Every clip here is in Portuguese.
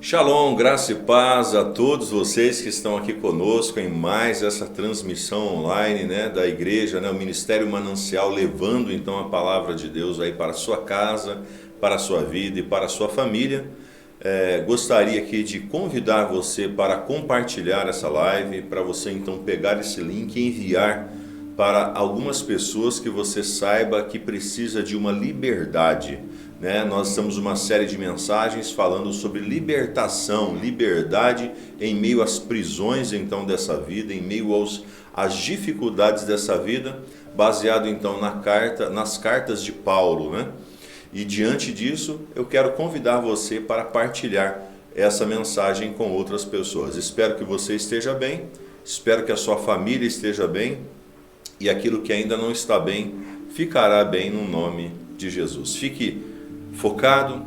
Shalom, graça e paz a todos vocês que estão aqui conosco em mais essa transmissão online, da igreja, o Ministério Manancial, levando então a palavra de Deus aí para a sua casa, para a sua vida e para a sua família. Gostaria aqui de convidar você para compartilhar essa live, para você então pegar esse link e enviar para algumas pessoas que você saiba que precisa de uma liberdade. Nós estamos uma série de mensagens falando sobre libertação, liberdade em meio às prisões então dessa vida, em meio às dificuldades dessa vida, baseado então nas cartas de Paulo, E diante disso, eu quero convidar você para partilhar essa mensagem com outras pessoas. Espero que você esteja bem, espero que a sua família esteja bem e aquilo que ainda não está bem, ficará bem no nome de Jesus. Fique focado,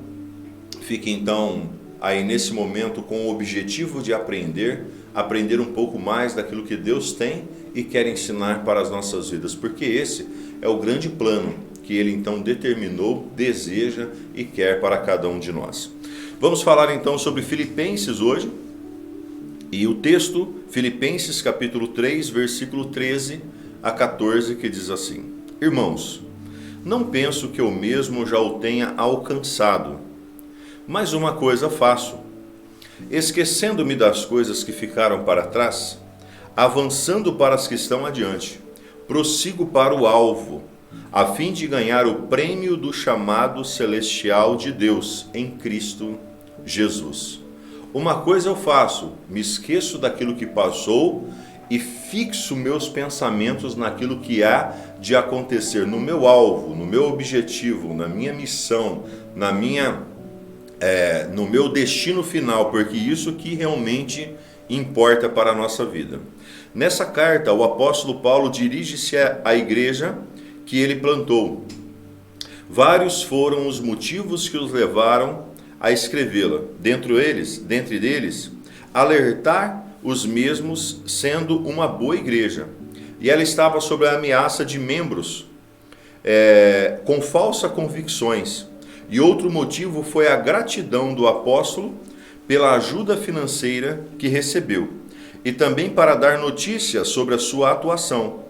fique então aí nesse momento com o objetivo de aprender um pouco mais daquilo que Deus tem e quer ensinar para as nossas vidas, porque esse é o grande plano que Ele então determinou, deseja e quer para cada um de nós. Vamos falar então sobre Filipenses hoje, e o texto, Filipenses capítulo 3, versículo 13 a 14, que diz assim: Irmãos, não penso que eu mesmo já o tenha alcançado, mas uma coisa faço, esquecendo-me das coisas que ficaram para trás, avançando para as que estão adiante, prossigo para o alvo, a fim de ganhar o prêmio do chamado celestial de Deus em Cristo Jesus. Uma coisa eu faço, me esqueço daquilo que passou e fixo meus pensamentos naquilo que há de acontecer, no meu alvo, no meu objetivo, na minha missão, no meu destino final, porque isso que realmente importa para a nossa vida. Nessa carta, o apóstolo Paulo dirige-se à igreja que ele plantou. Vários foram os motivos que os levaram a escrevê-la. Dentre deles, alertar os mesmos sendo uma boa igreja. E ela estava sob a ameaça de membros com falsas convicções. E outro motivo foi a gratidão do apóstolo pela ajuda financeira que recebeu. E também para dar notícias sobre a sua atuação,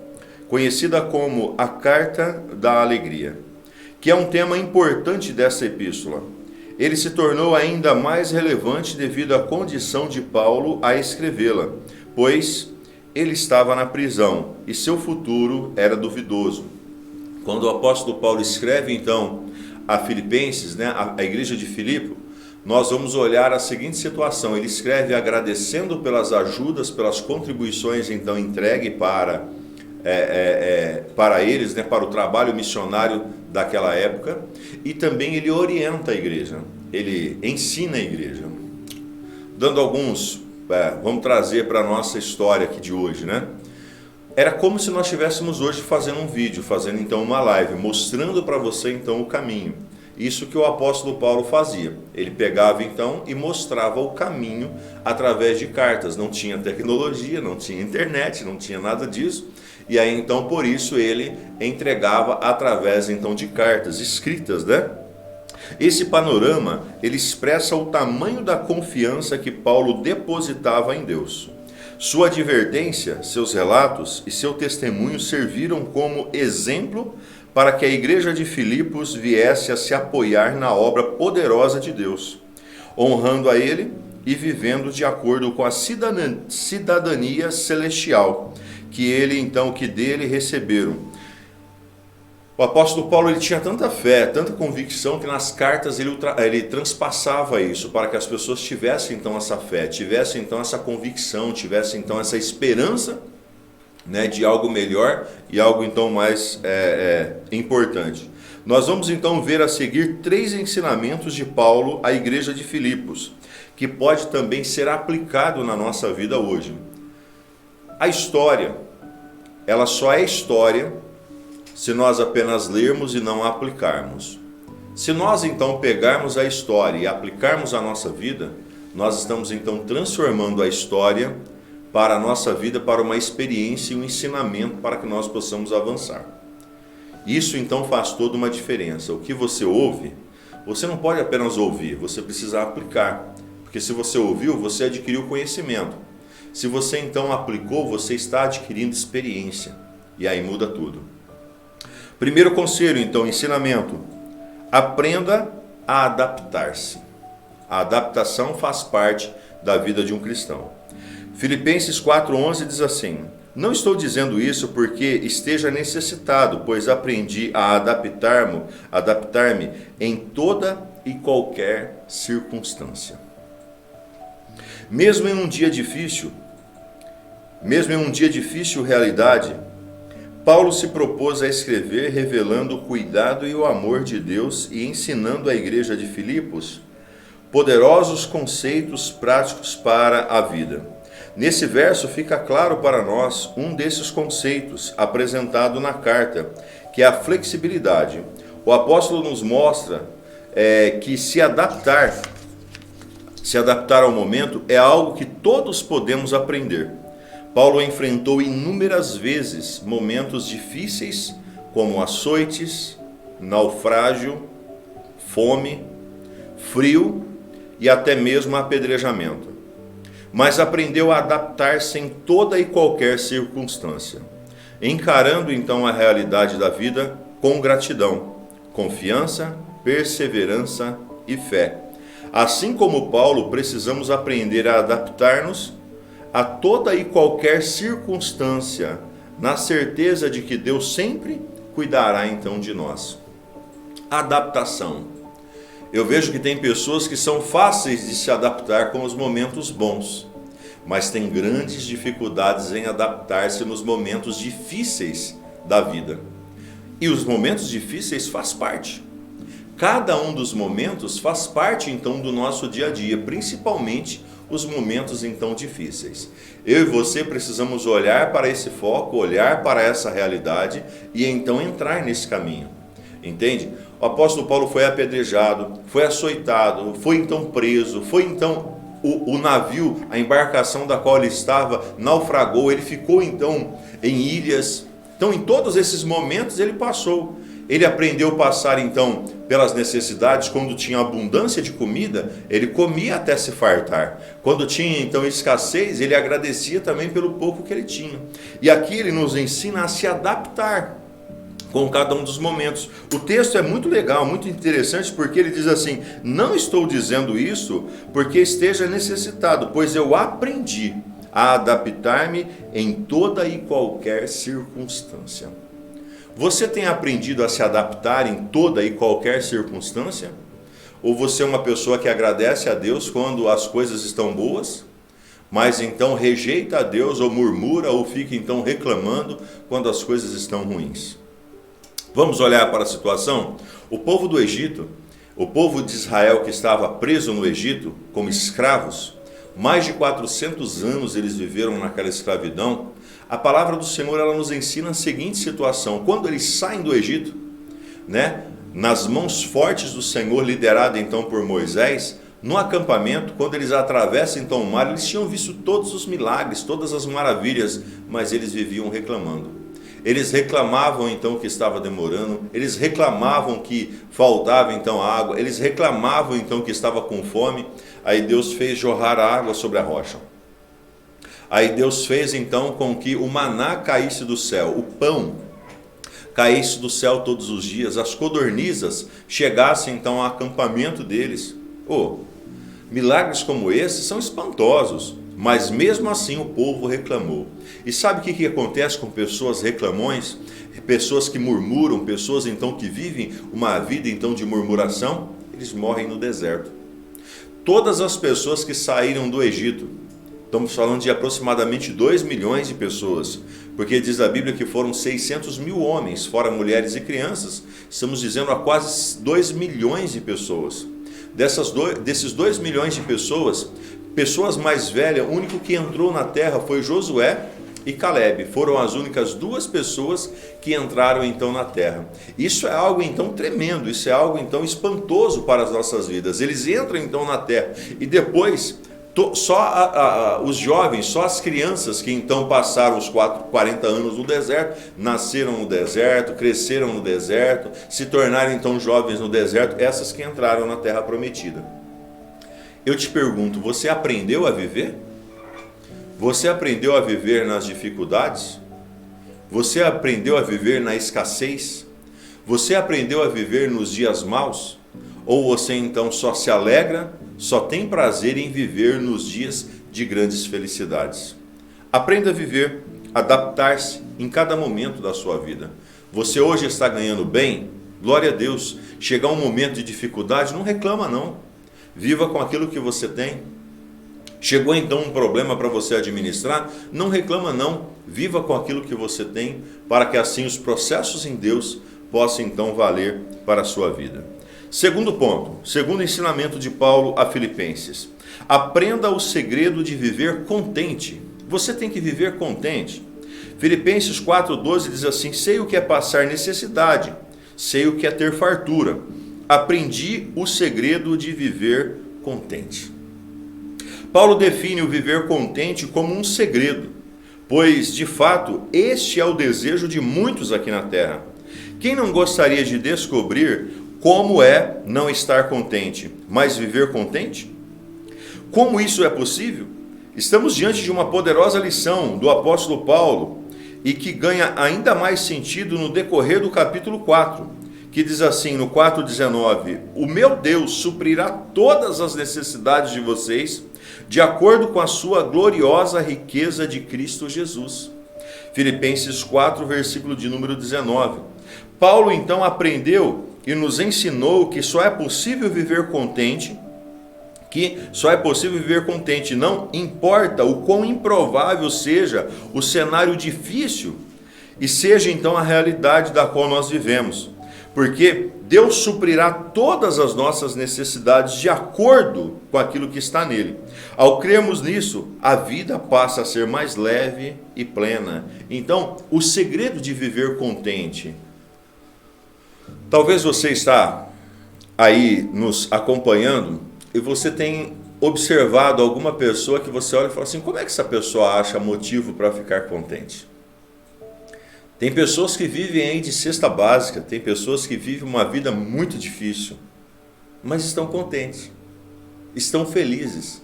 conhecida como a Carta da Alegria, que é um tema importante dessa epístola. Ele se tornou ainda mais relevante devido à condição de Paulo a escrevê-la, pois ele estava na prisão e seu futuro era duvidoso. Quando o apóstolo Paulo escreve então a Filipenses, a igreja de Filipe, nós vamos olhar a seguinte situação. Ele escreve agradecendo pelas ajudas, pelas contribuições então entregue para eles, para o trabalho missionário daquela época, e também ele orienta a igreja, ele ensina a igreja, dando alguns, vamos trazer para a nossa história aqui de hoje, Era como se nós estivéssemos hoje fazendo um vídeo, fazendo então uma live, mostrando para você então o caminho. Isso que o apóstolo Paulo fazia, ele pegava então e mostrava o caminho através de cartas. Não tinha tecnologia, não tinha internet, não tinha nada disso. E aí então por isso ele entregava através então de cartas escritas, Esse panorama, ele expressa o tamanho da confiança que Paulo depositava em Deus. Sua advertência, seus relatos e seu testemunho serviram como exemplo para que a igreja de Filipos viesse a se apoiar na obra poderosa de Deus, honrando a ele e vivendo de acordo com a cidadania celestial que dele receberam. O apóstolo Paulo ele tinha tanta fé, tanta convicção, que nas cartas ele transpassava isso, para que as pessoas tivessem então essa fé, tivessem então essa convicção, tivessem então essa esperança de algo melhor e algo então mais importante. Nós vamos então ver a seguir 3 ensinamentos de Paulo à igreja de Filipos, que pode também ser aplicado na nossa vida hoje. A história, ela só é história se nós apenas lermos e não a aplicarmos. Se nós então pegarmos a história e aplicarmos a nossa vida, nós estamos então transformando a história para a nossa vida, para uma experiência e um ensinamento para que nós possamos avançar. Isso então faz toda uma diferença. O que você ouve, você não pode apenas ouvir, você precisa aplicar. Porque se você ouviu, você adquiriu conhecimento. Se você então aplicou, você está adquirindo experiência. E aí muda tudo. Primeiro conselho, então, ensinamento. Aprenda a adaptar-se. A adaptação faz parte da vida de um cristão. Filipenses 4,11 diz assim: não estou dizendo isso porque esteja necessitado, pois aprendi a adaptar-me em toda e qualquer circunstância. Mesmo em um dia difícil, realidade, Paulo se propôs a escrever revelando o cuidado e o amor de Deus e ensinando à igreja de Filipos poderosos conceitos práticos para a vida. Nesse verso fica claro para nós um desses conceitos apresentado na carta, que é a flexibilidade. O apóstolo nos mostra que se adaptar ao momento é algo que todos podemos aprender. Paulo enfrentou inúmeras vezes momentos difíceis, como açoites, naufrágio, fome, frio e até mesmo apedrejamento. Mas aprendeu a adaptar-se em toda e qualquer circunstância, encarando então a realidade da vida com gratidão, confiança, perseverança e fé. Assim como Paulo, precisamos aprender a adaptar-nos a toda e qualquer circunstância, na certeza de que Deus sempre cuidará então de nós. Adaptação. Eu vejo que tem pessoas que são fáceis de se adaptar com os momentos bons, mas tem grandes dificuldades em adaptar-se nos momentos difíceis da vida. E os momentos difíceis faz parte. Cada um dos momentos faz parte então do nosso dia a dia, principalmente os momentos então difíceis. Eu e você precisamos olhar para esse foco, olhar para essa realidade e então entrar nesse caminho. Entende? O apóstolo Paulo foi apedrejado, foi açoitado, foi então preso, foi então o navio, a embarcação da qual ele estava, naufragou, ele ficou então em ilhas. Então em todos esses momentos ele passou. Ele aprendeu a passar então pelas necessidades. Quando tinha abundância de comida, ele comia até se fartar. Quando tinha então escassez, ele agradecia também pelo pouco que ele tinha. E aqui ele nos ensina a se adaptar com cada um dos momentos. O texto é muito legal, muito interessante, porque ele diz assim: não estou dizendo isso porque esteja necessitado, pois eu aprendi a adaptar-me em toda e qualquer circunstância. Você tem aprendido a se adaptar em toda e qualquer circunstância? Ou você é uma pessoa que agradece a Deus quando as coisas estão boas, mas então rejeita a Deus ou murmura ou fica então reclamando quando as coisas estão ruins? Vamos olhar para a situação? O povo do Egito, o povo de Israel que estava preso no Egito como escravos, mais de 400 anos eles viveram naquela escravidão. A palavra do Senhor, ela nos ensina a seguinte situação: quando eles saem do Egito, nas mãos fortes do Senhor, liderado então por Moisés, no acampamento, quando eles atravessam então o mar, eles tinham visto todos os milagres, todas as maravilhas, mas eles viviam reclamando. Eles reclamavam então que estava demorando, eles reclamavam que faltava então água, eles reclamavam então que estava com fome. Aí Deus fez jorrar a água sobre a rocha. Aí Deus fez então com que o maná caísse do céu, o pão caísse do céu todos os dias, as codornizas chegassem então ao acampamento deles. Milagres como esses são espantosos, mas mesmo assim o povo reclamou. E sabe o que acontece com pessoas reclamões? Pessoas que murmuram, pessoas então que vivem uma vida então de murmuração? Eles morrem no deserto. Todas as pessoas que saíram do Egito, estamos falando de aproximadamente 2 milhões de pessoas, porque diz a Bíblia que foram 600 mil homens, fora mulheres e crianças. Estamos dizendo a quase 2 milhões de pessoas. Desses 2 milhões de pessoas, pessoas mais velhas, o único que entrou na terra foi Josué e Caleb. Foram as únicas 2 pessoas que entraram então na terra. Isso é algo então tremendo, isso é algo então espantoso para as nossas vidas. Eles entram então na terra e depois só os jovens, só as crianças que então passaram os 40 anos no deserto, nasceram no deserto, cresceram no deserto, se tornaram então jovens no deserto, essas que entraram na terra prometida. Eu te pergunto, você aprendeu a viver? Você aprendeu a viver nas dificuldades? Você aprendeu a viver na escassez? Você aprendeu a viver nos dias maus? Ou você então só se alegra, só tem prazer em viver nos dias de grandes felicidades? Aprenda a viver, adaptar-se em cada momento da sua vida. Você hoje está ganhando bem? Glória a Deus. Chegar um momento de dificuldade, não reclama não. Viva com aquilo que você tem. Chegou então um problema para você administrar? Não reclama não. Viva com aquilo que você tem, para que assim os processos em Deus possam então valer para a sua vida. Segundo ponto, segundo ensinamento de Paulo a Filipenses. Aprenda o segredo de viver contente. Você tem que viver contente. Filipenses 4,12 diz assim: sei o que é passar necessidade, sei o que é ter fartura. Aprendi o segredo de viver contente. Paulo define o viver contente como um segredo, pois, de fato, este é o desejo de muitos aqui na terra. Quem não gostaria de descobrir como é não estar contente, mas viver contente? Como isso é possível? Estamos diante de uma poderosa lição do apóstolo Paulo e que ganha ainda mais sentido no decorrer do capítulo 4. Que diz assim no 4,19: o meu Deus suprirá todas as necessidades de vocês, de acordo com a sua gloriosa riqueza de Cristo Jesus. Filipenses 4, versículo de número 19. Paulo então aprendeu e nos ensinou que só é possível viver contente, não importa o quão improvável seja o cenário difícil e seja então a realidade da qual nós vivemos. Porque Deus suprirá todas as nossas necessidades de acordo com aquilo que está nele. Ao crermos nisso, a vida passa a ser mais leve e plena. Então, o segredo de viver contente. Talvez você está aí nos acompanhando e você tem observado alguma pessoa que você olha e fala assim: como é que essa pessoa acha motivo para ficar contente? Tem pessoas que vivem aí de cesta básica, tem pessoas que vivem uma vida muito difícil, mas estão contentes, estão felizes.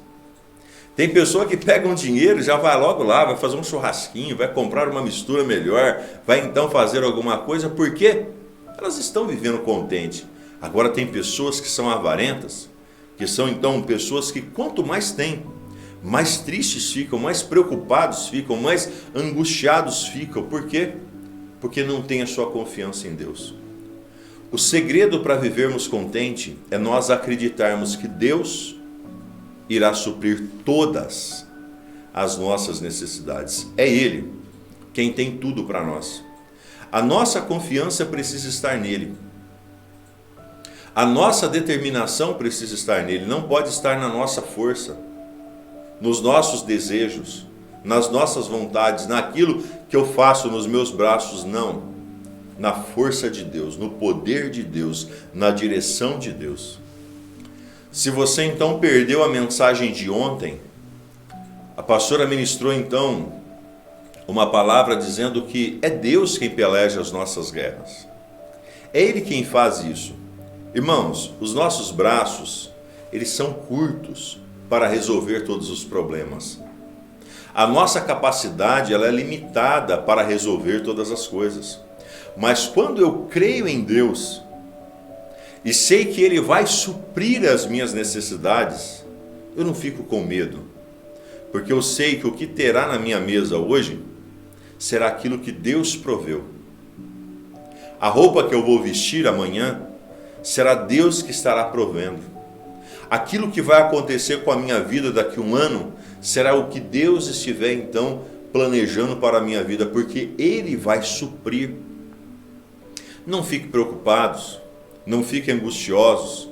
Tem pessoa que pega um dinheiro e já vai logo lá, vai fazer um churrasquinho, vai comprar uma mistura melhor, vai então fazer alguma coisa, porque elas estão vivendo contente. Agora tem pessoas que são avarentas, que são então pessoas que quanto mais têm, mais tristes ficam, mais preocupados ficam, mais angustiados ficam. Por quê? Porque não tem a sua confiança em Deus. O segredo para vivermos contente é nós acreditarmos que Deus irá suprir todas as nossas necessidades. É Ele quem tem tudo para nós. A nossa confiança precisa estar nele. A nossa determinação precisa estar nele, não pode estar na nossa força, nos nossos desejos, nas nossas vontades, naquilo que eu faço nos meus braços, não. Na força de Deus, no poder de Deus, na direção de Deus. Se você então perdeu a mensagem de ontem, a pastora ministrou então uma palavra dizendo que é Deus quem peleja as nossas guerras. É Ele quem faz isso. Irmãos, os nossos braços, eles são curtos para resolver todos os problemas. A nossa capacidade, ela é limitada para resolver todas as coisas. Mas quando eu creio em Deus e sei que Ele vai suprir as minhas necessidades, eu não fico com medo. Porque eu sei que o que terá na minha mesa hoje será aquilo que Deus proveu. A roupa que eu vou vestir amanhã será Deus que estará provendo. Aquilo que vai acontecer com a minha vida daqui a um ano será o que Deus estiver então planejando para a minha vida, porque Ele vai suprir. Não fiquem preocupados, não fiquem angustiosos.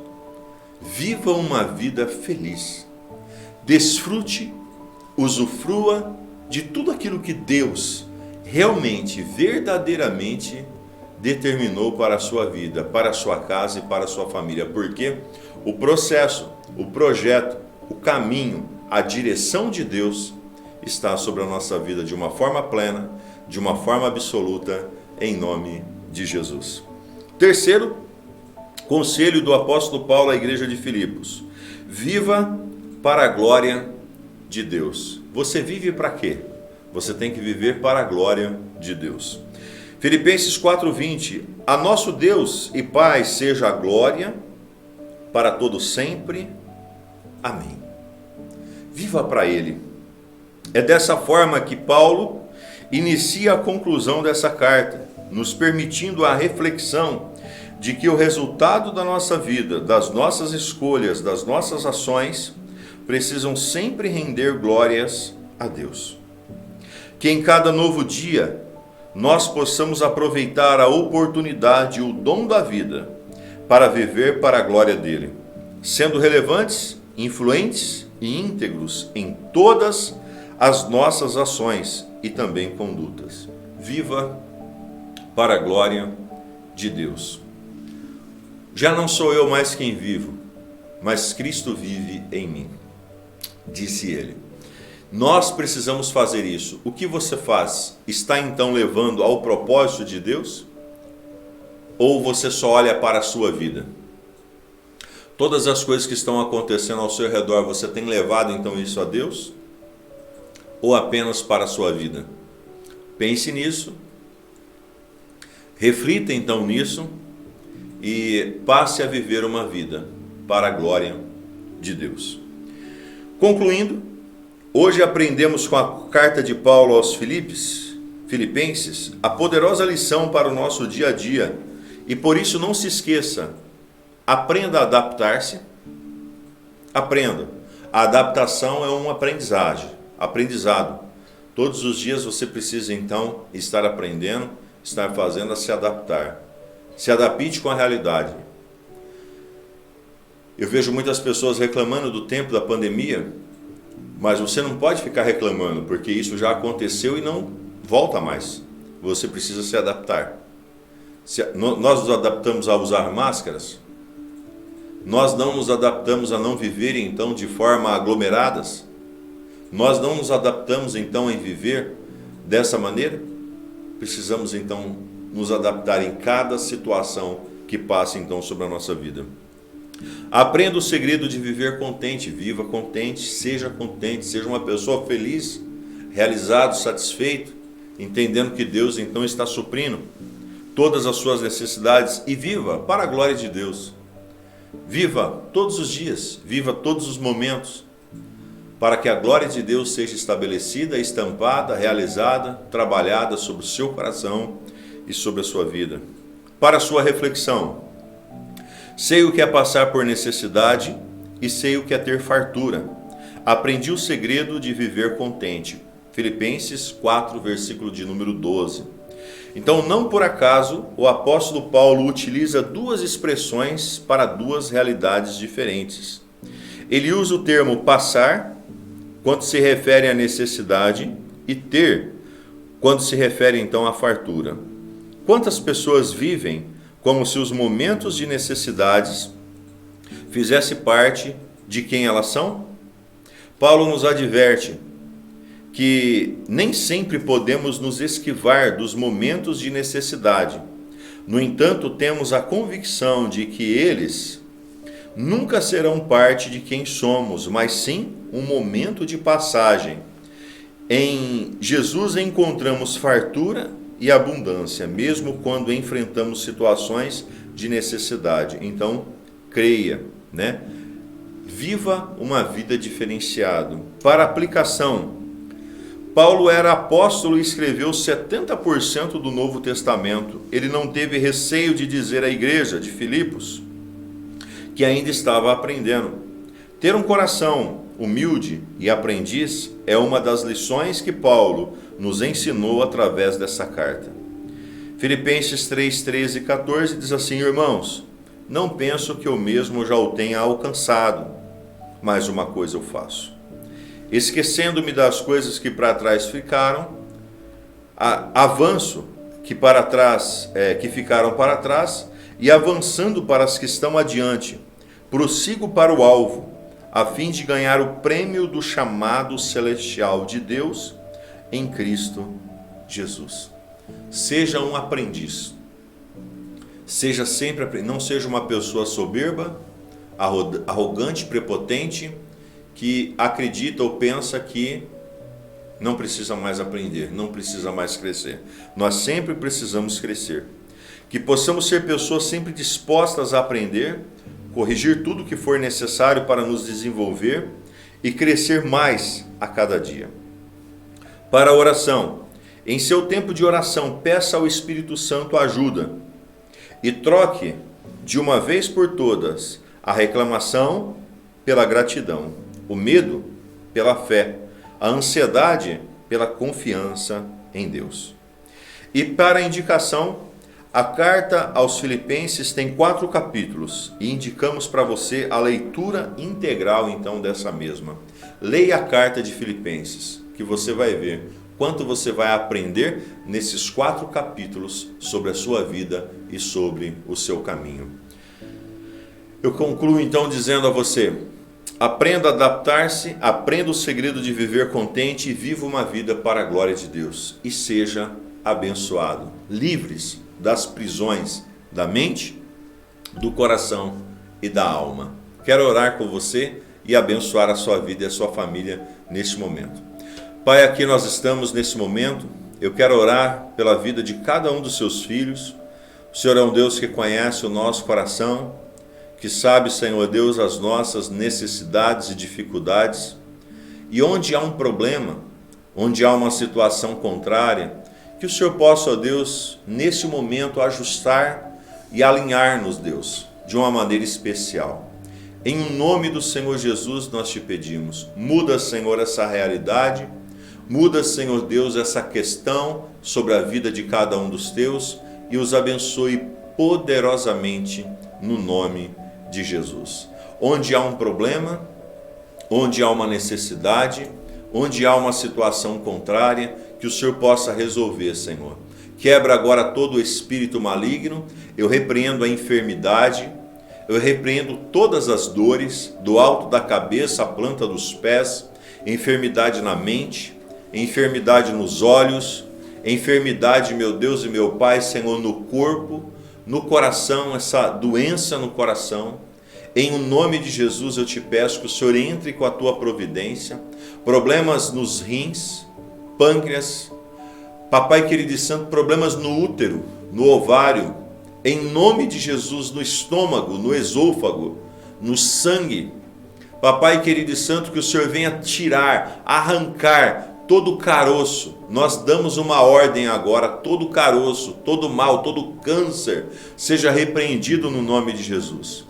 Viva uma vida feliz. Desfrute, usufrua de tudo aquilo que Deus realmente, verdadeiramente determinou para a sua vida, para a sua casa e para a sua família. Porque o processo, o projeto, o caminho, a direção de Deus está sobre a nossa vida de uma forma plena, de uma forma absoluta, em nome de Jesus. Terceiro conselho do apóstolo Paulo à igreja de Filipos: viva para a glória de Deus. Você vive para quê? Você tem que viver para a glória de Deus. Filipenses 4:20, a nosso Deus e Pai seja a glória para todo sempre. Amém. Viva para Ele. É dessa forma que Paulo inicia a conclusão dessa carta, nos permitindo a reflexão de que o resultado da nossa vida, das nossas escolhas, das nossas ações, precisam sempre render glórias a Deus. Que em cada novo dia nós possamos aproveitar a oportunidade e o dom da vida para viver para a glória dele, sendo relevantes, influentes e íntegros em todas as nossas ações e também condutas. Viva para a glória de Deus. Já não sou eu mais quem vivo, mas Cristo vive em mim, disse ele. Nós precisamos fazer isso. O que você faz? Está então levando ao propósito de Deus? Ou você só olha para a sua vida? Todas as coisas que estão acontecendo ao seu redor, você tem levado então isso a Deus? Ou apenas para a sua vida? Pense nisso. Reflita então nisso e passe a viver uma vida para a glória de Deus. Concluindo, hoje aprendemos com a carta de Paulo aos Filipenses a poderosa lição para o nosso dia a dia. E por isso não se esqueça, aprenda a adaptar-se. Aprenda. A adaptação é um aprendizado. Todos os dias você precisa então estar aprendendo, estar fazendo a se adaptar. Se adapte com a realidade. Eu vejo muitas pessoas reclamando do tempo da pandemia, mas você não pode ficar reclamando, porque isso já aconteceu e não volta mais. Você precisa se adaptar. Nós nos adaptamos a usar máscaras? Nós não nos adaptamos a não viver então de forma aglomeradas? Nós não nos adaptamos então em viver dessa maneira? Precisamos então nos adaptar em cada situação que passa então sobre a nossa vida. Aprenda o segredo de viver contente, viva contente, seja uma pessoa feliz, realizado, satisfeito, entendendo que Deus então está suprindo todas as suas necessidades e viva para a glória de Deus. Viva todos os dias, viva todos os momentos, para que a glória de Deus seja estabelecida, estampada, realizada, trabalhada sobre o seu coração e sobre a sua vida. Para a sua reflexão, sei o que é passar por necessidade e sei o que é ter fartura. Aprendi o segredo de viver contente. Filipenses 4, versículo de número 12. Então, não por acaso, o apóstolo Paulo utiliza duas expressões para duas realidades diferentes. Ele usa o termo passar, quando se refere à necessidade, e ter, quando se refere então à fartura. Quantas pessoas vivem como se os momentos de necessidades fizessem parte de quem elas são? Paulo nos adverte que nem sempre podemos nos esquivar dos momentos de necessidade. No entanto, temos a convicção de que eles nunca serão parte de quem somos, mas sim um momento de passagem. Em Jesus encontramos fartura e abundância, mesmo quando enfrentamos situações de necessidade. Então, creia, né? Viva uma vida diferenciada. Para aplicação, Paulo era apóstolo e escreveu 70% do Novo Testamento. Ele não teve receio de dizer à igreja de Filipos que ainda estava aprendendo. Ter um coração humilde e aprendiz é uma das lições que Paulo nos ensinou através dessa carta. Filipenses 3, 13 e 14 diz assim: irmãos, não penso que eu mesmo já o tenha alcançado, mas uma coisa eu faço. Esquecendo-me das coisas que para trás ficaram, avanço que ficaram para trás, e avançando para as que estão adiante, prossigo para o alvo, a fim de ganhar o prêmio do chamado celestial de Deus em Cristo Jesus. Seja um aprendiz. Seja sempre aprendiz. Não seja uma pessoa soberba, arrogante, prepotente, que acredita ou pensa que não precisa mais aprender, não precisa mais crescer. Nós sempre precisamos crescer. Que possamos ser pessoas sempre dispostas a aprender, corrigir tudo o que for necessário para nos desenvolver e crescer mais a cada dia. Para a oração, em seu tempo de oração, peça ao Espírito Santo ajuda e troque de uma vez por todas a reclamação pela gratidão, o medo pela fé, a ansiedade pela confiança em Deus. E para a indicação, a carta aos Filipenses tem 4 capítulos e indicamos para você a leitura integral então dessa mesma. Leia a carta de Filipenses, que você vai ver quanto você vai aprender nesses 4 capítulos sobre a sua vida e sobre o seu caminho. Eu concluo então dizendo a você: aprenda a adaptar-se, aprenda o segredo de viver contente e viva uma vida para a glória de Deus. E seja abençoado, livres das prisões da mente, do coração e da alma. Quero orar com você e abençoar a sua vida e a sua família neste momento. Pai, aqui nós estamos nesse momento. Eu quero orar pela vida de cada um dos seus filhos. O Senhor é um Deus que conhece o nosso coração, que sabe, Senhor Deus, as nossas necessidades e dificuldades. E onde há um problema, onde há uma situação contrária, que o Senhor possa, ó Deus, nesse momento ajustar e alinhar-nos, Deus, de uma maneira especial. Em nome do Senhor Jesus nós te pedimos, muda, Senhor, essa realidade, muda, Senhor Deus, essa questão sobre a vida de cada um dos teus e os abençoe poderosamente no nome de Jesus. Onde há um problema, onde há uma necessidade, onde há uma situação contrária, que o Senhor possa resolver, Senhor. Quebra agora todo o espírito maligno, eu repreendo a enfermidade, eu repreendo todas as dores, do alto da cabeça à planta dos pés, enfermidade na mente, enfermidade nos olhos, enfermidade, meu Deus e meu Pai, Senhor, no corpo, no coração, essa doença no coração. Em nome de Jesus eu te peço que o Senhor entre com a tua providência, problemas nos rins, pâncreas, Papai querido e santo, problemas no útero, no ovário, em nome de Jesus, no estômago, no esôfago, no sangue. Papai querido e santo, que o Senhor venha tirar, arrancar todo o caroço. Nós damos uma ordem agora, todo caroço, todo mal, todo câncer, seja repreendido no nome de Jesus.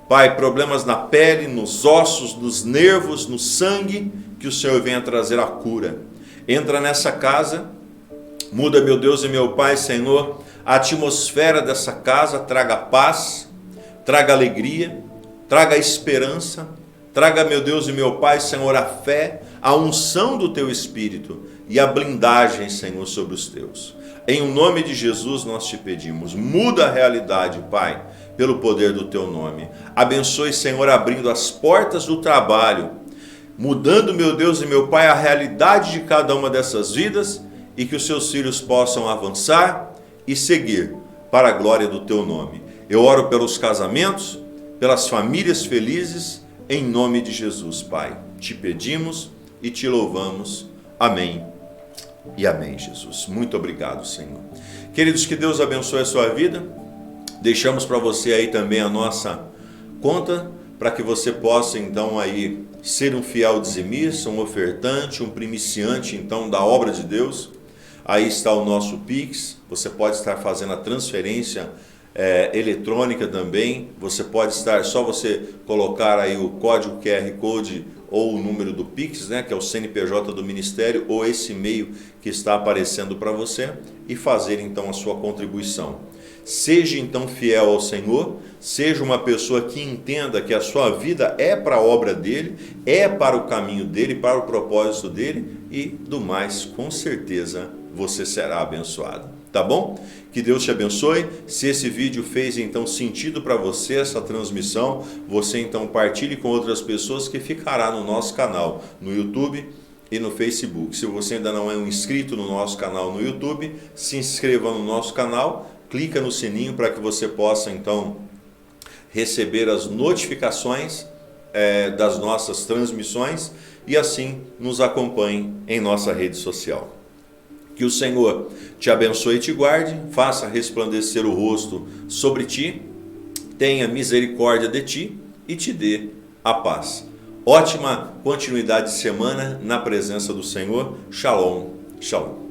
Pai, problemas na pele, nos ossos, nos nervos, no sangue, que o Senhor venha trazer a cura. Entra nessa casa, muda, meu Deus e meu Pai, Senhor, a atmosfera dessa casa, traga paz, traga alegria, traga esperança, traga, meu Deus e meu Pai, Senhor, a fé, a unção do Teu Espírito e a blindagem, Senhor, sobre os Teus. Em nome de Jesus nós te pedimos, muda a realidade, Pai, pelo poder do Teu nome. Abençoe, Senhor, abrindo as portas do trabalho, mudando, meu Deus e meu Pai, a realidade de cada uma dessas vidas e que os seus filhos possam avançar e seguir para a glória do Teu nome. Eu oro pelos casamentos, pelas famílias felizes, em nome de Jesus, Pai. Te pedimos e te louvamos. Amém e amém, Jesus. Muito obrigado, Senhor. Queridos, que Deus abençoe a sua vida. Deixamos para você aí também a nossa conta, para que você possa então aí ser um fiel dizimista, um ofertante, um primiciante então da obra de Deus. Aí está o nosso Pix, você pode estar fazendo a transferência eletrônica também, você pode estar, só você colocar aí o código QR Code ou o número do Pix, né, que é o CNPJ do Ministério, ou esse e-mail que está aparecendo para você, e fazer então a sua contribuição. Seja então fiel ao Senhor, seja uma pessoa que entenda que a sua vida é para a obra dele, é para o caminho dele, para o propósito dele, e do mais, com certeza, você será abençoado. Tá bom? Que Deus te abençoe. Se esse vídeo fez então sentido para você, essa transmissão, você então partilhe com outras pessoas, que ficará no nosso canal, no YouTube e no Facebook. Se você ainda não é um inscrito no nosso canal no YouTube, se inscreva no nosso canal, clica no sininho para que você possa então receber as notificações das nossas transmissões e assim nos acompanhe em nossa rede social. Que o Senhor te abençoe e te guarde, faça resplandecer o rosto sobre ti, tenha misericórdia de ti e te dê a paz. Ótima continuidade de semana na presença do Senhor. Shalom, shalom.